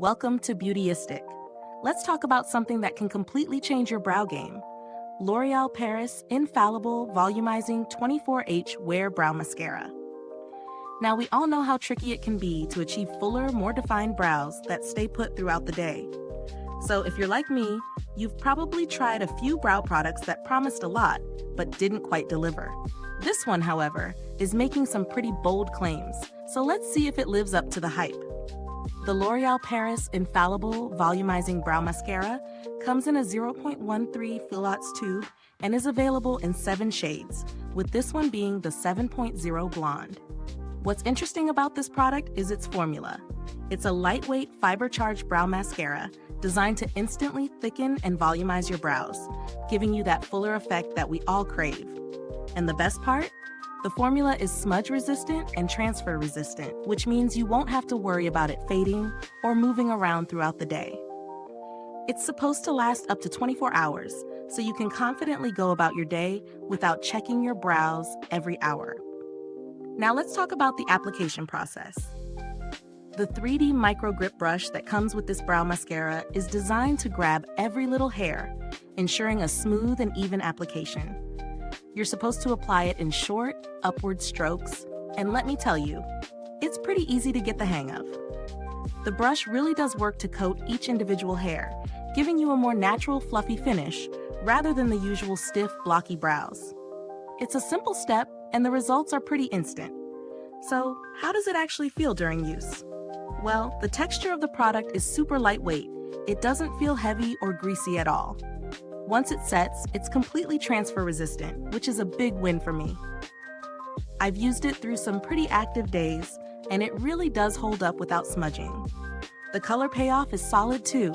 Welcome to Beautyistic. Let's talk about something that can completely change your brow game. L'Oreal Paris Infallible Volumizing 24H Wear Brow Mascara. Now, we all know how tricky it can be to achieve fuller, more defined brows that stay put throughout the day. So if you're like me, you've probably tried a few brow products that promised a lot, but didn't quite deliver. This one, however, is making some pretty bold claims, so let's see if it lives up to the hype. The L'Oreal Paris Infallible Volumizing Brow Mascara comes in a 0.13 Philauts tube and is available in 7 shades, with this one being the 7.0 Blonde. What's interesting about this product is its formula. It's a lightweight, fiber-charged brow mascara designed to instantly thicken and volumize your brows, giving you that fuller effect that we all crave. And the best part? The formula is smudge-resistant and transfer-resistant, which means you won't have to worry about it fading or moving around throughout the day. It's supposed to last up to 24 hours, so you can confidently go about your day without checking your brows every hour. Now let's talk about the application process. The 3D micro grip brush that comes with this brow mascara is designed to grab every little hair, ensuring a smooth and even application. You're supposed to apply it in short, upward strokes, and let me tell you, it's pretty easy to get the hang of. The brush really does work to coat each individual hair, giving you a more natural, fluffy finish rather than the usual stiff, blocky brows. It's a simple step, and the results are pretty instant. So, how does it actually feel during use? Well, the texture of the product is super lightweight. It doesn't feel heavy or greasy at all. Once it sets, it's completely transfer resistant, which is a big win for me. I've used it through some pretty active days, and it really does hold up without smudging. The color payoff is solid too.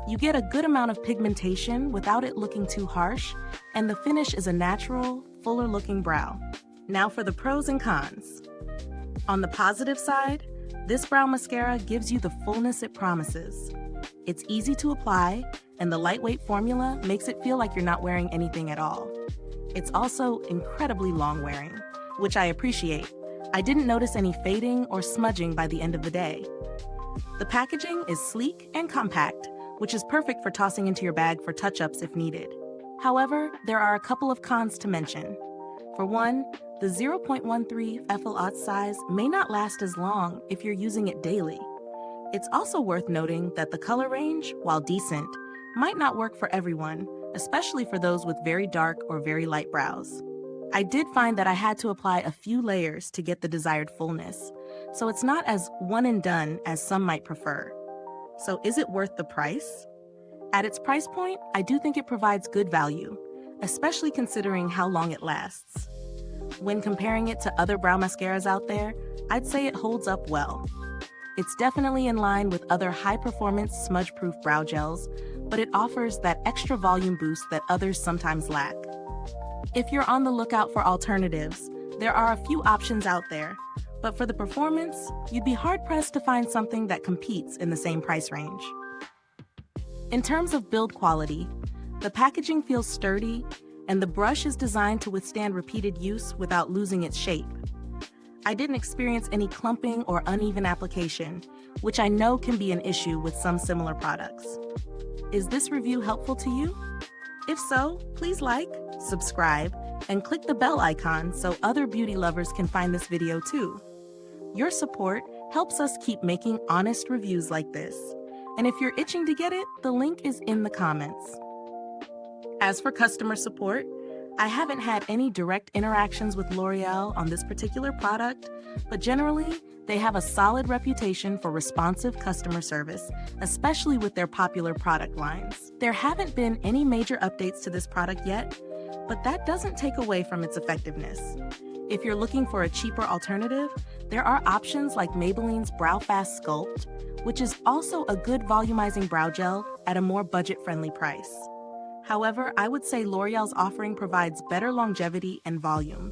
You get a good amount of pigmentation without it looking too harsh, and the finish is a natural, fuller looking brow. Now for the pros and cons. On the positive side, this brow mascara gives you the fullness it promises. It's easy to apply, and the lightweight formula makes it feel like you're not wearing anything at all. It's also incredibly long-wearing, which I appreciate. I didn't notice any fading or smudging by the end of the day. The packaging is sleek and compact, which is perfect for tossing into your bag for touch-ups if needed. However, there are a couple of cons to mention. For one, the 0.13 Philauts size may not last as long if you're using it daily. It's also worth noting that the color range, while decent, might not work for everyone, especially for those with very dark or very light brows. I did find that I had to apply a few layers to get the desired fullness, so it's not as one and done as some might prefer. So is it worth the price? At its price point, I do think it provides good value, especially considering how long it lasts. When comparing it to other brow mascaras out there, I'd say it holds up well. It's definitely in line with other high-performance smudge-proof brow gels, but it offers that extra volume boost that others sometimes lack. If you're on the lookout for alternatives, there are a few options out there, but for the performance, you'd be hard-pressed to find something that competes in the same price range. In terms of build quality, the packaging feels sturdy, and the brush is designed to withstand repeated use without losing its shape. I didn't experience any clumping or uneven application, which I know can be an issue with some similar products. Is this review helpful to you? If so, please like, subscribe, and click the bell icon so other beauty lovers can find this video too. Your support helps us keep making honest reviews like this. And if you're itching to get it, the link is in the comments. As for customer support, I haven't had any direct interactions with L'Oreal on this particular product, but generally, they have a solid reputation for responsive customer service, especially with their popular product lines. There haven't been any major updates to this product yet, but that doesn't take away from its effectiveness. If you're looking for a cheaper alternative, there are options like Maybelline's Brow Fast Sculpt, which is also a good volumizing brow gel at a more budget-friendly price. However, I would say L'Oreal's offering provides better longevity and volume.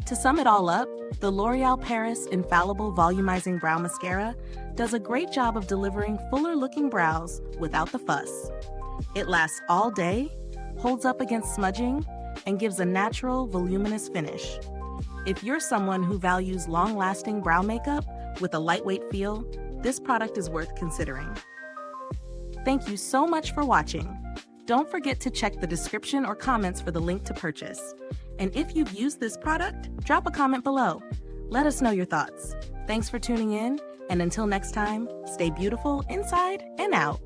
To sum it all up, the L'Oreal Paris Infallible Volumizing Brow Mascara does a great job of delivering fuller-looking brows without the fuss. It lasts all day, holds up against smudging, and gives a natural, voluminous finish. If you're someone who values long-lasting brow makeup with a lightweight feel, this product is worth considering. Thank you so much for watching. Don't forget to check the description or comments for the link to purchase. And if you've used this product, drop a comment below. Let us know your thoughts. Thanks for tuning in, and until next time, stay beautiful inside and out.